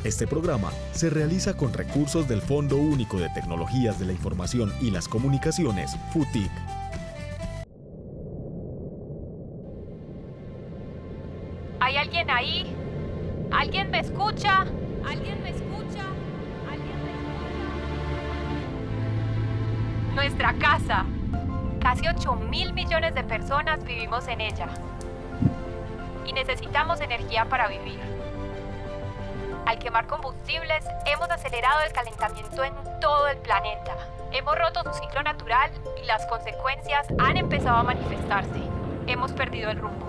Este programa se realiza con recursos del Fondo Único de Tecnologías de la Información y las Comunicaciones, FUTIC. ¿Hay alguien ahí? ¿Alguien me escucha? ¿Alguien me escucha? ¿Alguien me escucha? Nuestra casa. Casi 8.000 millones de personas vivimos en ella. Y necesitamos energía para vivir. Al quemar combustibles, hemos acelerado el calentamiento en todo el planeta. Hemos roto su ciclo natural y las consecuencias han empezado a manifestarse. Hemos perdido el rumbo.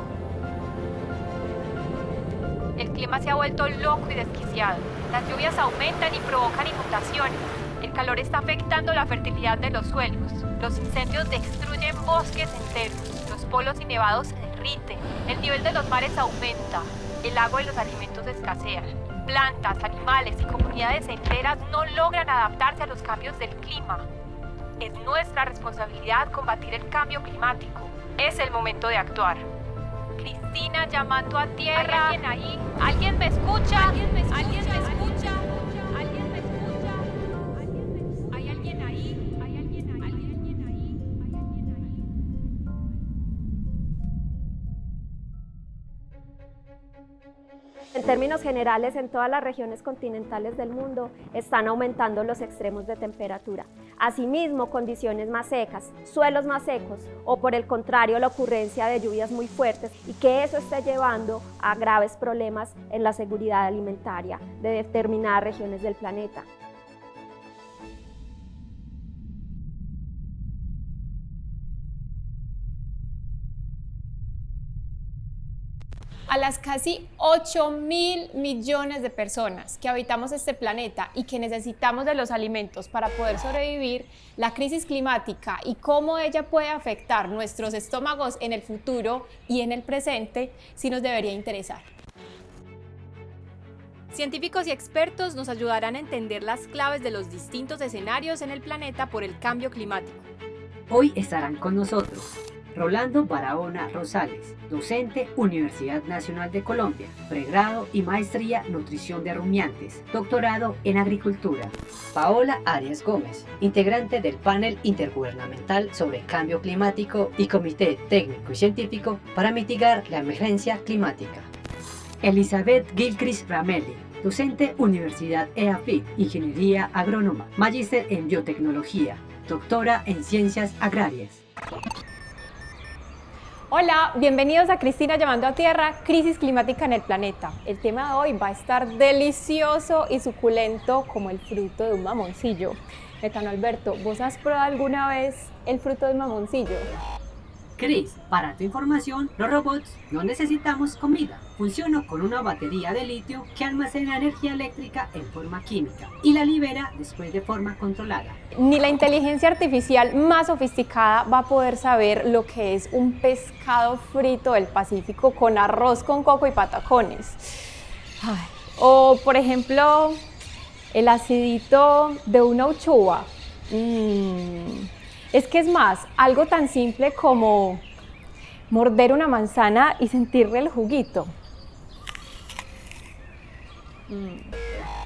El clima se ha vuelto loco y desquiciado. Las lluvias aumentan y provocan inundaciones. El calor está afectando la fertilidad de los suelos. Los incendios destruyen bosques enteros. Los polos y nevados se derriten. El nivel de los mares aumenta. El agua y los alimentos escasean. Plantas, animales y comunidades enteras no logran adaptarse a los cambios del clima. Es nuestra responsabilidad combatir el cambio climático. Es el momento de actuar. Cristina llamando a tierra. ¿Hay alguien ahí? ¿Alguien me escucha? ¿Alguien me escucha? ¿Alguien me escucha? ¿Alguien me escucha? ¿Hay alguien ahí? ¿Hay alguien ahí? ¿Hay alguien ahí? ¿Hay alguien ahí? En términos generales, en todas las regiones continentales del mundo están aumentando los extremos de temperatura. Asimismo, condiciones más secas, suelos más secos o por el contrario la ocurrencia de lluvias muy fuertes y que eso esté llevando a graves problemas en la seguridad alimentaria de determinadas regiones del planeta. A las casi 8.000 millones de personas que habitamos este planeta y que necesitamos de los alimentos para poder sobrevivir, la crisis climática y cómo ella puede afectar nuestros estómagos en el futuro y en el presente, sí nos debería interesar. Científicos y expertos nos ayudarán a entender las claves de los distintos escenarios en el planeta por el cambio climático. Hoy estarán con nosotros Rolando Barahona Rosales, docente Universidad Nacional de Colombia, pregrado y maestría Nutrición de Rumiantes, doctorado en Agricultura. Paola Arias Gómez, integrante del panel intergubernamental sobre cambio climático y comité técnico y científico para mitigar la emergencia climática. Elizabeth Gilchrist Ramelli, docente Universidad EAFIT, Ingeniería Agrónoma, magíster en Biotecnología, doctora en Ciencias Agrarias. Hola, bienvenidos a Cristina llamando a tierra, crisis climática en el planeta. El tema de hoy va a estar delicioso y suculento como el fruto de un mamoncillo. Metano Alberto, ¿vos has probado alguna vez el fruto del mamoncillo? Cris, para tu información, los robots no necesitamos comida. Funciona con una batería de litio que almacena energía eléctrica en forma química y la libera después de forma controlada. Ni la inteligencia artificial más sofisticada va a poder saber lo que es un pescado frito del Pacífico con arroz con coco y patacones. Ay. O, por ejemplo, el acidito de una uchuva. Es que es más, algo tan simple como morder una manzana y sentirle el juguito.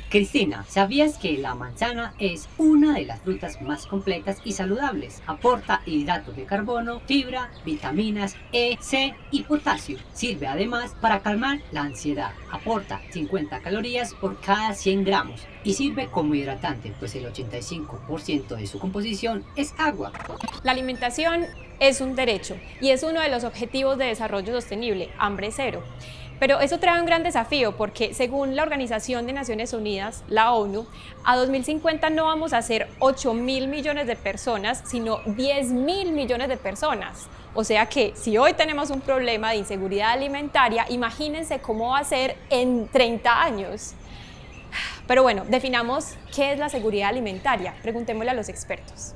Cristina, ¿sabías que la manzana es una de las frutas más completas y saludables? Aporta hidratos de carbono, fibra, vitaminas E, C y potasio. Sirve además para calmar la ansiedad. Aporta 50 calorías por cada 100 gramos y sirve como hidratante, pues el 85% de su composición es agua. La alimentación es un derecho y es uno de los objetivos de desarrollo sostenible, hambre cero. Pero eso trae un gran desafío porque según la Organización de Naciones Unidas, la ONU, a 2050 no vamos a ser 8.000 millones de personas, sino 10.000 millones de personas. O sea que si hoy tenemos un problema de inseguridad alimentaria, imagínense cómo va a ser en 30 años. Pero bueno, definamos qué es la seguridad alimentaria. Preguntémosle a los expertos.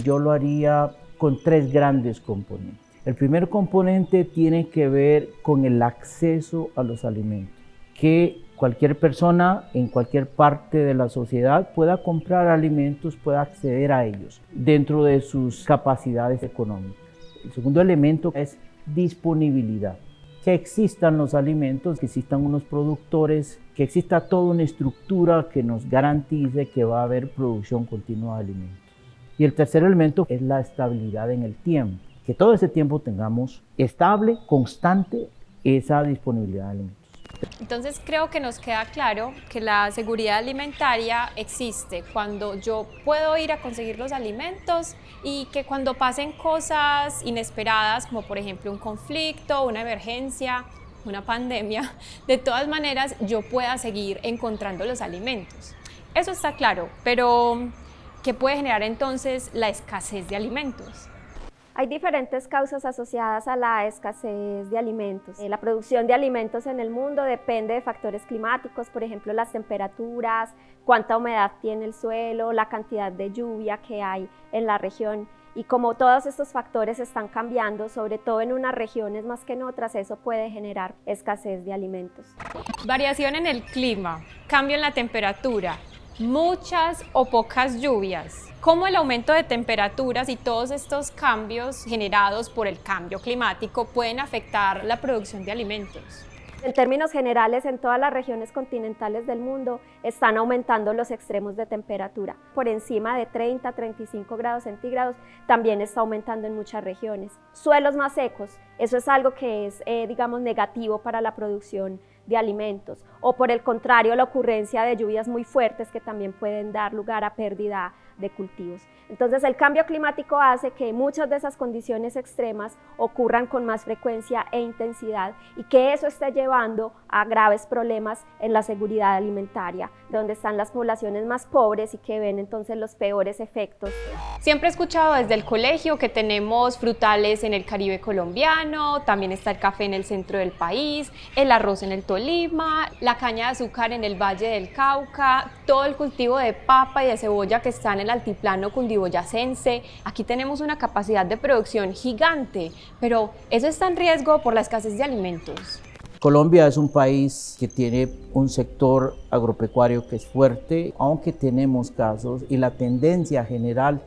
Yo lo haría con tres grandes componentes. El primer componente tiene que ver con el acceso a los alimentos, que cualquier persona en cualquier parte de la sociedad pueda comprar alimentos, pueda acceder a ellos dentro de sus capacidades económicas. El segundo elemento es disponibilidad. que existan los alimentos, que existan unos productores, que exista toda una estructura que nos garantice que va a haber producción continua de alimentos. Y el tercer elemento es la estabilidad en el tiempo, que todo ese tiempo tengamos estable, constante, esa disponibilidad de alimentos. Entonces creo que nos queda claro que la seguridad alimentaria existe cuando yo puedo ir a conseguir los alimentos y que cuando pasen cosas inesperadas, como por ejemplo un conflicto, una emergencia, una pandemia, de todas maneras yo pueda seguir encontrando los alimentos. Eso está claro, pero ¿qué puede generar entonces la escasez de alimentos? Hay diferentes causas asociadas a la escasez de alimentos. La producción de alimentos en el mundo depende de factores climáticos, por ejemplo, las temperaturas, cuánta humedad tiene el suelo, la cantidad de lluvia que hay en la región. Y como todos estos factores están cambiando, sobre todo en unas regiones más que en otras, eso puede generar escasez de alimentos. Variación en el clima, cambio en la temperatura, muchas o pocas lluvias. ¿Cómo el aumento de temperaturas y todos estos cambios generados por el cambio climático pueden afectar la producción de alimentos? En términos generales, en todas las regiones continentales del mundo están aumentando los extremos de temperatura. Por encima de 30 a 35 grados centígrados también está aumentando en muchas regiones. Suelos más secos, eso es algo que es, digamos, negativo para la producción de alimentos. O por el contrario, la ocurrencia de lluvias muy fuertes que también pueden dar lugar a pérdida de cultivos. Entonces el cambio climático hace que muchas de esas condiciones extremas ocurran con más frecuencia e intensidad y que eso esté llevando a graves problemas en la seguridad alimentaria, donde están las poblaciones más pobres y que ven entonces los peores efectos. Siempre he escuchado desde el colegio que tenemos frutales en el Caribe colombiano, también está el café en el centro del país, el arroz en el Tolima, la caña de azúcar en el Valle del Cauca, todo el cultivo de papa y de cebolla que está en el altiplano cundiboyacense. Aquí tenemos una capacidad de producción gigante, pero ¿eso está en riesgo por la escasez de alimentos? Colombia es un país que tiene un sector agropecuario que es fuerte, aunque tenemos casos y la tendencia general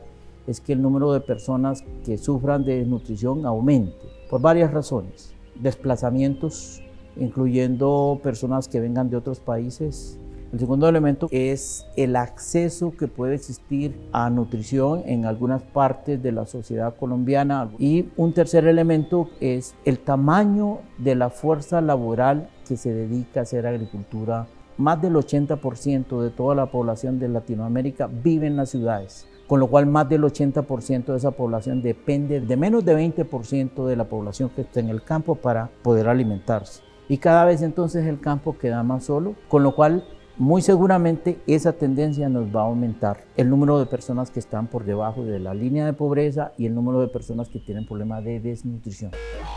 es que el número de personas que sufran de desnutrición aumente por varias razones. Desplazamientos, incluyendo personas que vengan de otros países. El segundo elemento es el acceso que puede existir a nutrición en algunas partes de la sociedad colombiana. Y un tercer elemento es el tamaño de la fuerza laboral que se dedica a hacer agricultura. Más del 80% de toda la población de Latinoamérica vive en las ciudades, con lo cual más del 80% de esa población depende de menos de 20% de la población que está en el campo para poder alimentarse. Y cada vez entonces el campo queda más solo, con lo cual muy seguramente esa tendencia nos va a aumentar el número de personas que están por debajo de la línea de pobreza y el número de personas que tienen problemas de desnutrición.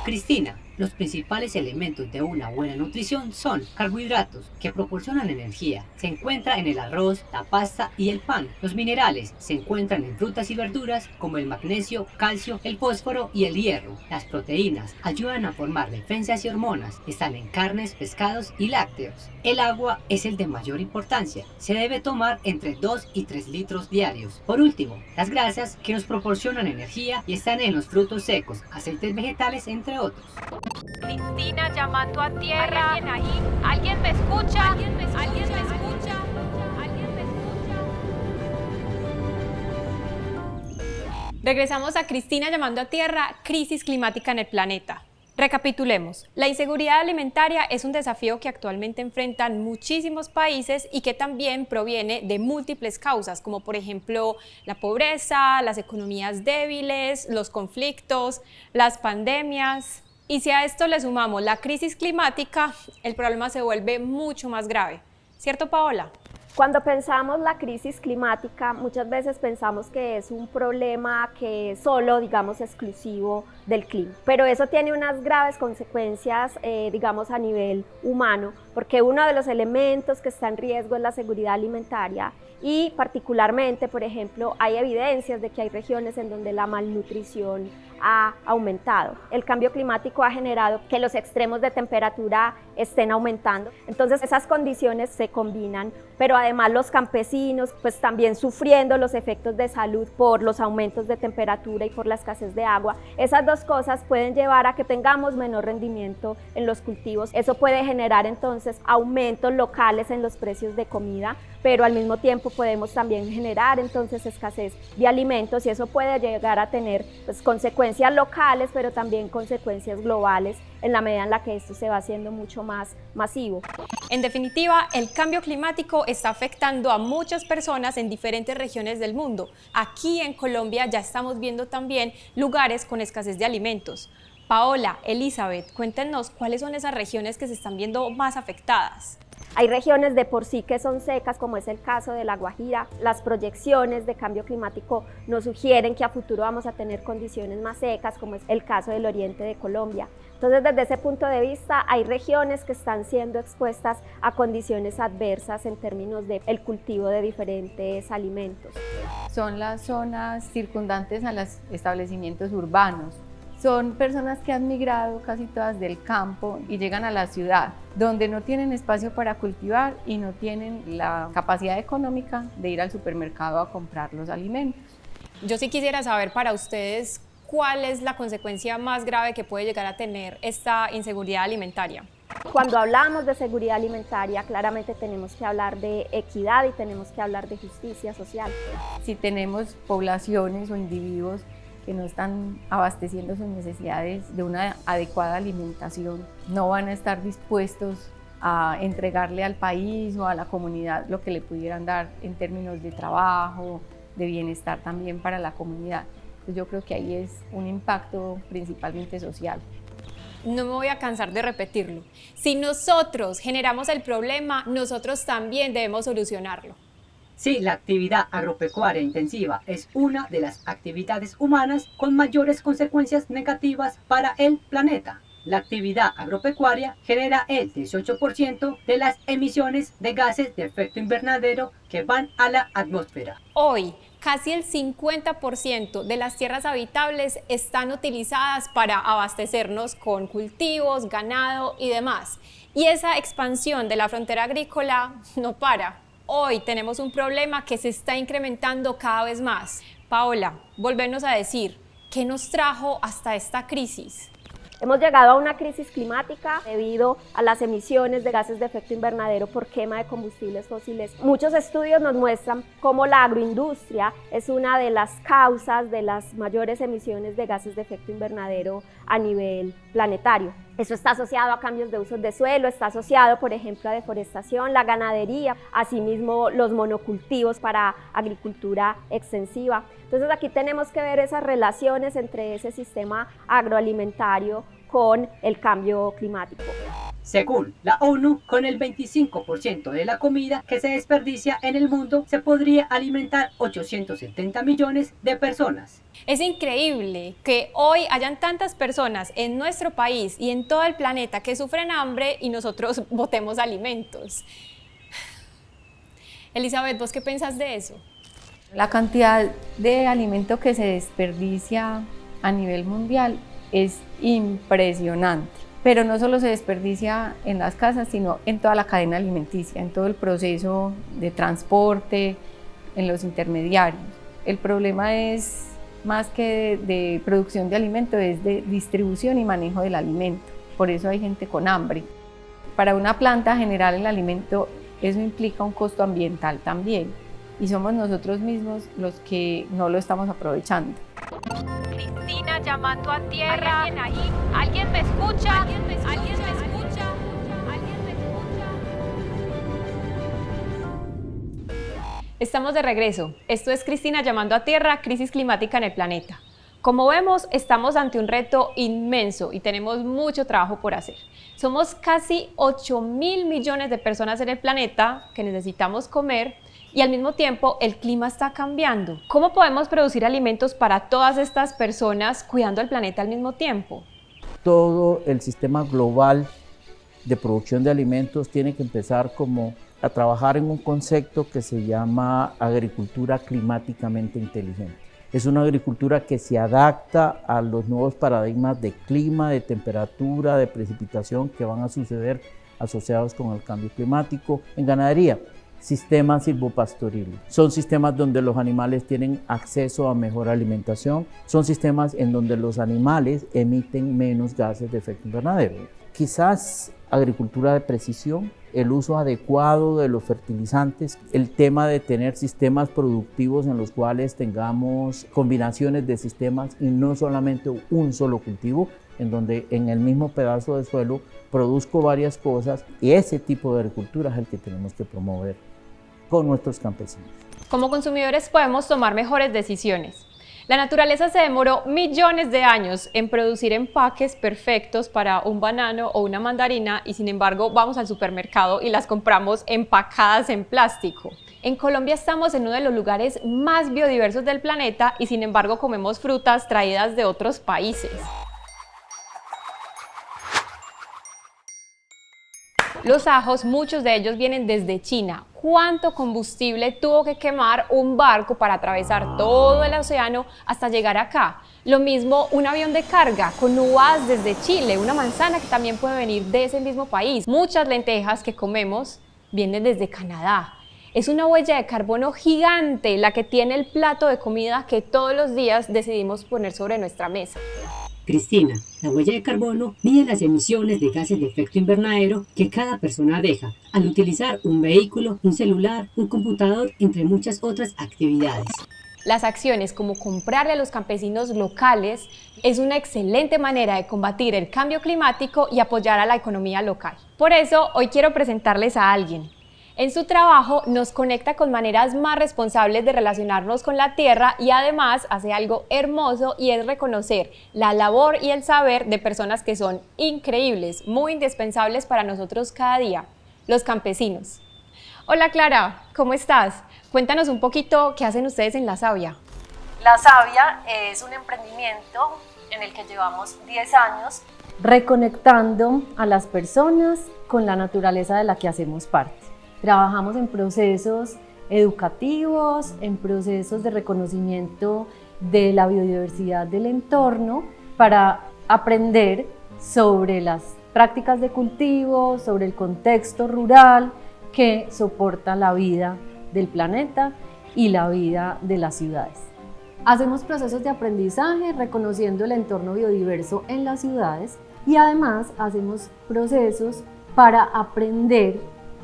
Cristina, los principales elementos de una buena nutrición son carbohidratos, que proporcionan energía. Se encuentra en el arroz, la pasta y el pan. Los minerales se encuentran en frutas y verduras como el magnesio, calcio, el fósforo y el hierro. Las proteínas ayudan a formar defensas y hormonas. Están en carnes, pescados y lácteos. El agua es el de mayor importancia. Se debe tomar entre 2 y 3 litros diarios. Por último, las grasas que nos proporcionan energía y están en los frutos secos, aceites vegetales, entre otros. Cristina llamando a tierra. ¿Alguien ahí? ¿Alguien me escucha? ¿Alguien me escucha? ¿Alguien me escucha? ¿Alguien me escucha? Regresamos a Cristina llamando a tierra, crisis climática en el planeta. Recapitulemos, la inseguridad alimentaria es un desafío que actualmente enfrentan muchísimos países y que también proviene de múltiples causas, como por ejemplo la pobreza, las economías débiles, los conflictos, las pandemias. Y si a esto le sumamos la crisis climática, el problema se vuelve mucho más grave. ¿Cierto, Paola? Cuando pensamos la crisis climática, muchas veces pensamos que es un problema que es solo, digamos, exclusivo del clima. Pero eso tiene unas graves consecuencias, digamos, a nivel humano, porque uno de los elementos que está en riesgo es la seguridad alimentaria y particularmente, por ejemplo, hay evidencias de que hay regiones en donde la malnutrición ha aumentado. El cambio climático ha generado que los extremos de temperatura estén aumentando, entonces esas condiciones se combinan, pero además los campesinos pues también sufriendo los efectos de salud por los aumentos de temperatura y por la escasez de agua. Esas dos cosas pueden llevar a que tengamos menor rendimiento en los cultivos. Eso puede generar entonces aumentos locales en los precios de comida, pero al mismo tiempo podemos también generar entonces escasez de alimentos y eso puede llegar a tener pues, consecuencias locales, pero también consecuencias globales en la medida en la que esto se va haciendo mucho más masivo. En definitiva, el cambio climático está afectando a muchas personas en diferentes regiones del mundo. Aquí en Colombia ya estamos viendo también lugares con escasez de alimentos. Paola, Elizabeth, cuéntenos cuáles son esas regiones que se están viendo más afectadas. Hay regiones de por sí que son secas, como es el caso de La Guajira. Las proyecciones de cambio climático nos sugieren que a futuro vamos a tener condiciones más secas, como es el caso del oriente de Colombia. Entonces, desde ese punto de vista, hay regiones que están siendo expuestas a condiciones adversas en términos del cultivo de diferentes alimentos. Son las zonas circundantes a los establecimientos urbanos. Son personas que han migrado casi todas del campo y llegan a la ciudad, donde no tienen espacio para cultivar y no tienen la capacidad económica de ir al supermercado a comprar los alimentos. Yo sí quisiera saber para ustedes cuál es la consecuencia más grave que puede llegar a tener esta inseguridad alimentaria. Cuando hablamos de seguridad alimentaria, claramente tenemos que hablar de equidad y tenemos que hablar de justicia social. Si tenemos poblaciones o individuos que no están abasteciendo sus necesidades de una adecuada alimentación, no van a estar dispuestos a entregarle al país o a la comunidad lo que le pudieran dar en términos de trabajo, de bienestar también para la comunidad. Entonces yo creo que ahí es un impacto principalmente social. No me voy a cansar de repetirlo. Si nosotros generamos el problema, nosotros también debemos solucionarlo. Sí, la actividad agropecuaria intensiva es una de las actividades humanas con mayores consecuencias negativas para el planeta. La actividad agropecuaria genera el 18% de las emisiones de gases de efecto invernadero que van a la atmósfera. Hoy, casi el 50% de las tierras habitables están utilizadas para abastecernos con cultivos, ganado y demás. Y esa expansión de la frontera agrícola no para. Hoy tenemos un problema que se está incrementando cada vez más. Paola, volvernos a decir, ¿qué nos trajo hasta esta crisis? Hemos llegado a una crisis climática debido a las emisiones de gases de efecto invernadero por quema de combustibles fósiles. Muchos estudios nos muestran cómo la agroindustria es una de las causas de las mayores emisiones de gases de efecto invernadero a nivel planetario. Eso está asociado a cambios de usos de suelo, está asociado, por ejemplo, a deforestación, la ganadería, asimismo los monocultivos para agricultura extensiva. Entonces aquí tenemos que ver esas relaciones entre ese sistema agroalimentario con el cambio climático. Según la ONU, con el 25% de la comida que se desperdicia en el mundo, se podría alimentar 870 millones de personas. Es increíble que hoy hayan tantas personas en nuestro país y en todo el planeta que sufren hambre y nosotros botemos alimentos. Elizabeth, ¿vos qué pensás de eso? La cantidad de alimento que se desperdicia a nivel mundial es impresionante. Pero no solo se desperdicia en las casas, sino en toda la cadena alimenticia, en todo el proceso de transporte, en los intermediarios. El problema es más que de producción de alimento, es de distribución y manejo del alimento. Por eso hay gente con hambre. Para una planta generar el alimento, eso implica un costo ambiental también. Y somos nosotros mismos los que no lo estamos aprovechando. Cristina llamando a tierra. ¿Hay alguien ahí? ¿Alguien me escucha? ¿Alguien me escucha? ¿Alguien me escucha? ¿Alguien me escucha? Estamos de regreso. Esto es Cristina llamando a tierra, crisis climática en el planeta. Como vemos, estamos ante un reto inmenso y tenemos mucho trabajo por hacer. Somos casi 8.000 millones de personas en el planeta que necesitamos comer y al mismo tiempo el clima está cambiando. ¿Cómo podemos producir alimentos para todas estas personas cuidando el planeta al mismo tiempo? Todo el sistema global de producción de alimentos tiene que empezar como a trabajar en un concepto que se llama agricultura climáticamente inteligente. Es una agricultura que se adapta a los nuevos paradigmas de clima, de temperatura, de precipitación que van a suceder asociados con el cambio climático. En ganadería, sistemas silvopastoriles. Son sistemas donde los animales tienen acceso a mejor alimentación. Son sistemas en donde los animales emiten menos gases de efecto invernadero. Quizás agricultura de precisión, el uso adecuado de los fertilizantes, el tema de tener sistemas productivos en los cuales tengamos combinaciones de sistemas y no solamente un solo cultivo, en donde en el mismo pedazo de suelo produzco varias cosas, y ese tipo de agricultura es el que tenemos que promover con nuestros campesinos. Como consumidores podemos tomar mejores decisiones. La naturaleza se demoró millones de años en producir empaques perfectos para un banano o una mandarina y sin embargo vamos al supermercado y las compramos empacadas en plástico. En Colombia estamos en uno de los lugares más biodiversos del planeta y sin embargo comemos frutas traídas de otros países. Los ajos, muchos de ellos vienen desde China. ¿Cuánto combustible tuvo que quemar un barco para atravesar todo el océano hasta llegar acá? Lo mismo un avión de carga con uvas desde Chile, una manzana que también puede venir de ese mismo país. Muchas lentejas que comemos vienen desde Canadá. Es una huella de carbono gigante la que tiene el plato de comida que todos los días decidimos poner sobre nuestra mesa. Cristina, la huella de carbono mide las emisiones de gases de efecto invernadero que cada persona deja al utilizar un vehículo, un celular, un computador, entre muchas otras actividades. Las acciones como comprarle a los campesinos locales es una excelente manera de combatir el cambio climático y apoyar a la economía local. Por eso, hoy quiero presentarles a alguien. En su trabajo nos conecta con maneras más responsables de relacionarnos con la tierra y además hace algo hermoso y es reconocer la labor y el saber de personas que son increíbles, muy indispensables para nosotros cada día, los campesinos. Hola Clara, ¿cómo estás? Cuéntanos un poquito qué hacen ustedes en La Savia. La Savia es un emprendimiento en el que llevamos 10 años reconectando a las personas con la naturaleza de la que hacemos parte. Trabajamos en procesos educativos, en procesos de reconocimiento de la biodiversidad del entorno para aprender sobre las prácticas de cultivo, sobre el contexto rural que soporta la vida del planeta y la vida de las ciudades. Hacemos procesos de aprendizaje reconociendo el entorno biodiverso en las ciudades y además hacemos procesos para aprender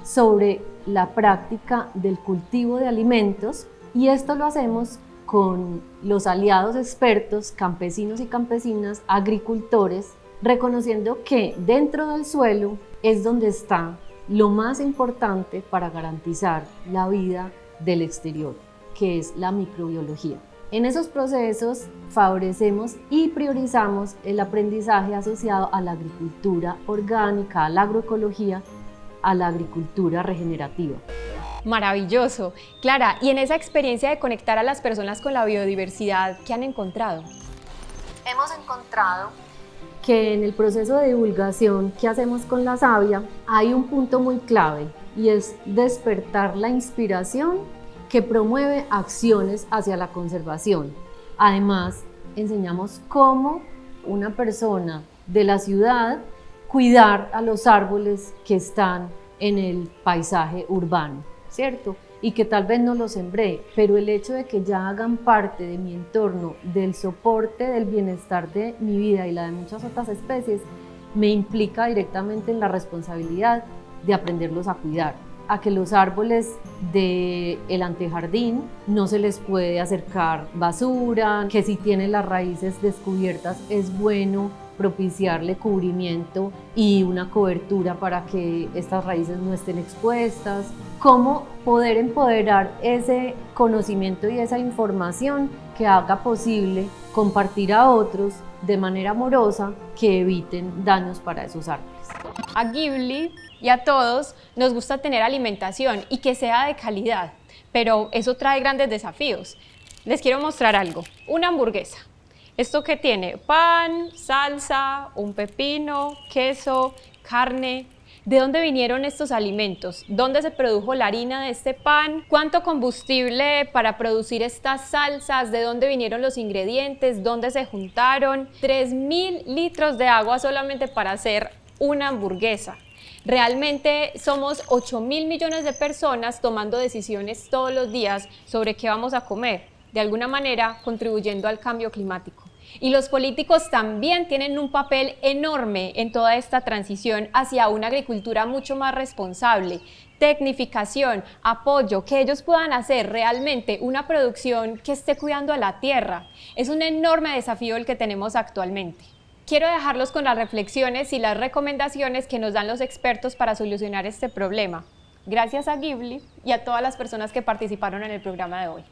sobre la práctica del cultivo de alimentos y esto lo hacemos con los aliados expertos, campesinos y campesinas, agricultores, reconociendo que dentro del suelo es donde está lo más importante para garantizar la vida del exterior, que es la microbiología. En esos procesos favorecemos y priorizamos el aprendizaje asociado a la agricultura orgánica, a la agroecología, a la agricultura regenerativa. Maravilloso. Clara, y en esa experiencia de conectar a las personas con la biodiversidad, ¿qué han encontrado? Hemos encontrado Que en el proceso de divulgación que hacemos con La Savia hay un punto muy clave y es despertar la inspiración que promueve acciones hacia la conservación. Además, enseñamos cómo una persona de la ciudad cuidar a los árboles que están en el paisaje urbano, ¿cierto? Y que tal vez no los sembré, pero el hecho de que ya hagan parte de mi entorno, del soporte del bienestar de mi vida y la de muchas otras especies, me implica directamente en la responsabilidad de aprenderlos a cuidar, a que los árboles del antejardín no se les puede acercar basura, que si tienen las raíces descubiertas es bueno propiciarle cubrimiento y una cobertura para que estas raíces no estén expuestas. Cómo poder empoderar ese conocimiento y esa información que haga posible compartir a otros de manera amorosa que eviten daños para esos árboles. A Ghibli y a todos nos gusta tener alimentación y que sea de calidad, pero eso trae grandes desafíos. Les quiero mostrar algo, una hamburguesa. ¿Esto qué tiene? Pan, salsa, un pepino, queso, carne. ¿De dónde vinieron estos alimentos? ¿Dónde se produjo la harina de este pan? ¿Cuánto combustible para producir estas salsas? ¿De dónde vinieron los ingredientes? ¿Dónde se juntaron? 3.000 litros de agua solamente para hacer una hamburguesa. Realmente somos 8.000 millones de personas tomando decisiones todos los días sobre qué vamos a comer, de alguna manera contribuyendo al cambio climático. Y los políticos también tienen un papel enorme en toda esta transición hacia una agricultura mucho más responsable, tecnificación, apoyo, que ellos puedan hacer realmente una producción que esté cuidando a la tierra. Es un enorme desafío el que tenemos actualmente. Quiero dejarlos con las reflexiones y las recomendaciones que nos dan los expertos para solucionar este problema. Gracias a Ghibli y a todas las personas que participaron en el programa de hoy.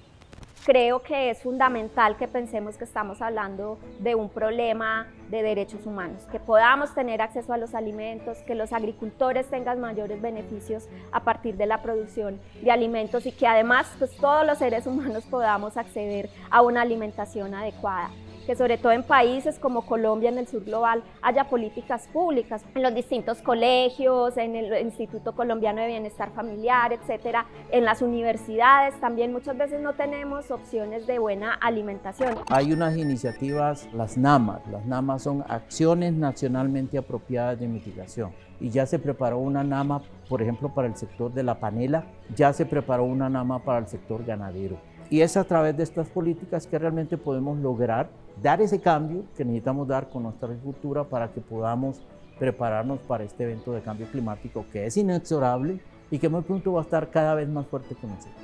Creo que es fundamental que pensemos que estamos hablando de un problema de derechos humanos, que podamos tener acceso a los alimentos, que los agricultores tengan mayores beneficios a partir de la producción de alimentos y que además pues, todos los seres humanos podamos acceder a una alimentación adecuada. Que sobre todo en países como Colombia, en el sur global, haya políticas públicas en los distintos colegios, en el Instituto Colombiano de Bienestar Familiar, etcétera, en las universidades también muchas veces no tenemos opciones de buena alimentación. Hay unas iniciativas, las NAMA son acciones nacionalmente apropiadas de mitigación. Y ya se preparó una NAMA, por ejemplo, para el sector de la panela, ya se preparó una NAMA para el sector ganadero. Y es a través de estas políticas que realmente podemos lograr dar ese cambio que necesitamos dar con nuestra agricultura para que podamos prepararnos para este evento de cambio climático que es inexorable y que muy pronto va a estar cada vez más fuerte que nosotros.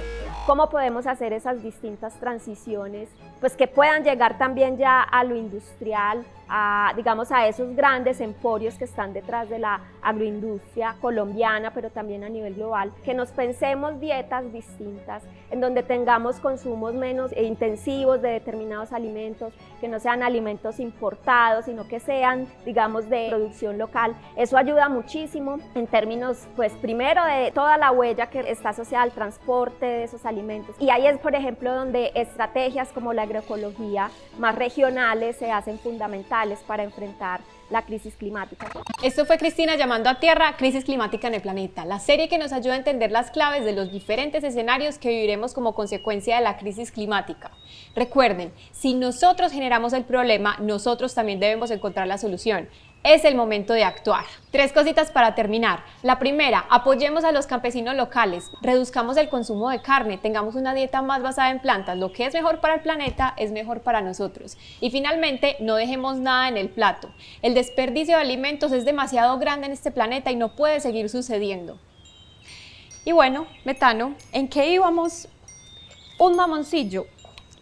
¿Cómo podemos hacer esas distintas transiciones? Pues que puedan llegar también ya a lo industrial, digamos a esos grandes emporios que están detrás de la agroindustria colombiana, pero también a nivel global, que nos pensemos dietas distintas, en donde tengamos consumos menos intensivos de determinados alimentos, que no sean alimentos importados, sino que sean, digamos, de producción local. Eso ayuda muchísimo en términos, pues primero de toda la huella que está asociada al transporte de esos alimentos. Y ahí es, por ejemplo, donde estrategias como la agroecología más regionales se hacen fundamentales para enfrentar la crisis climática. Esto fue Cristina llamando a Tierra, crisis climática en el planeta, la serie que nos ayuda a entender las claves de los diferentes escenarios que viviremos como consecuencia de la crisis climática. Recuerden, si nosotros generamos el problema, nosotros también debemos encontrar la solución. Es el momento de actuar. 3 cositas para terminar. La primera, apoyemos a los campesinos locales, reduzcamos el consumo de carne, tengamos una dieta más basada en plantas. Lo que es mejor para el planeta es mejor para nosotros. Y finalmente, no dejemos nada en el plato. El desperdicio de alimentos es demasiado grande en este planeta y no puede seguir sucediendo. Y bueno, Metano, ¿en qué íbamos? Un mamoncillo.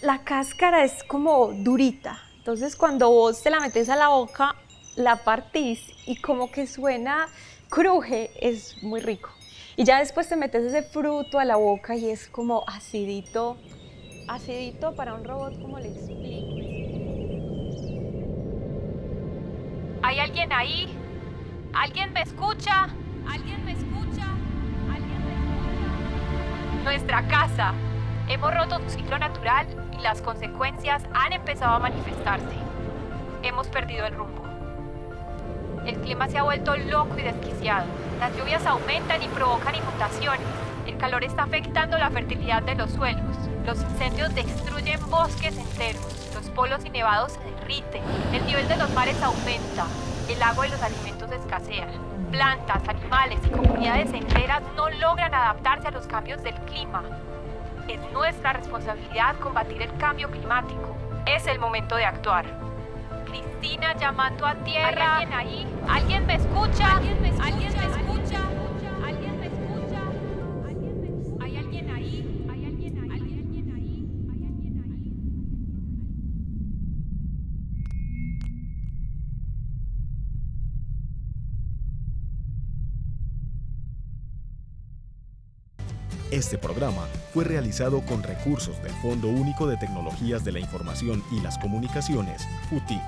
La cáscara es como durita. Entonces, cuando vos te la metes a la boca, la partís y como que suena, cruje, es muy rico. Y ya después te metes ese fruto a la boca y es como acidito, acidito para un robot, ¿cómo le explico? ¿Hay alguien ahí? ¿Alguien me escucha? ¿Alguien me escucha? ¿Alguien me escucha? Nuestra casa. Hemos roto su ciclo natural y las consecuencias han empezado a manifestarse. Hemos perdido el rumbo. El clima se ha vuelto loco y desquiciado. Las lluvias aumentan y provocan inundaciones. El calor está afectando la fertilidad de los suelos. Los incendios destruyen bosques enteros. Los polos y nevados se derriten. El nivel de los mares aumenta. El agua y los alimentos escasean. Plantas, animales y comunidades enteras no logran adaptarse a los cambios del clima. Es nuestra responsabilidad combatir el cambio climático. Es el momento de actuar. Cristina llamando a Tierra. ¿Hay alguien ahí? ¿Alguien me escucha? ¿Alguien me escucha? ¿Alguien me escucha? ¿Alguien me escucha? ¿Hay alguien ahí? ¿Hay alguien ahí? ¿Hay alguien ahí? ¿Hay alguien ahí? Este programa fue realizado con recursos del Fondo Único de Tecnologías de la Información y las Comunicaciones, FUTIC.